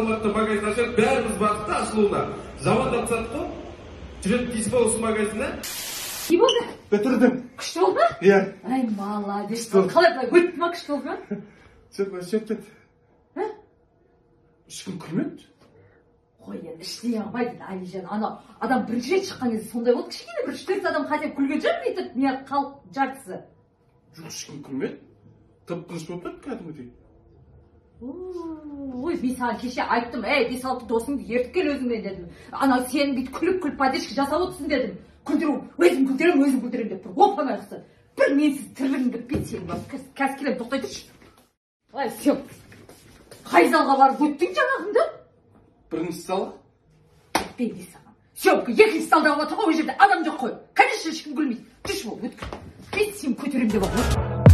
болады да магазин ашады, бәріміз бардық та ашылуына. Жамандатсады ғой. Жүреді дейсіз ба осы магазинде? Не болды? Бітірдім. Күшті болды ма? Иә. Ай, молодец. Қалай былай өтті ма, күшті болды ма? Сөйтеді. 3 күн күлмеді. Қой, енді іштей алмайды, Алижан. Ана адам бірінші рет шыққан кезде сондай болды. Кішкене бір 3-4 адам қатеп күлген шығар, бүйтіп не қалып жартысы. Жоқ, 3 күн күлмеді. Тып-тыныш болып тұрды кәдімгідей. Ой, мен саған кеше айттым, 5-6 досыңды ертіп кел өзіңмен дедім. Ана сен бүйтіп күліп поддержка жасап отырсың дедім. Өзім күлдірем деп тұр. Оп-оңай ұқсады. Бір менсіз тірлігің бітпейді сенің. Қазір келем, тоқтай тұршы. Ай, сен қай залға барып өттің жаңағыңды? Бірінші залға? Бітпейді саған. Сен екінші залда отыр ғой, ол жерде адам жоқ қой. Конечно, ешкім күлмейді. Жүрші бол, өткір. Мен сені көтерем деп алып.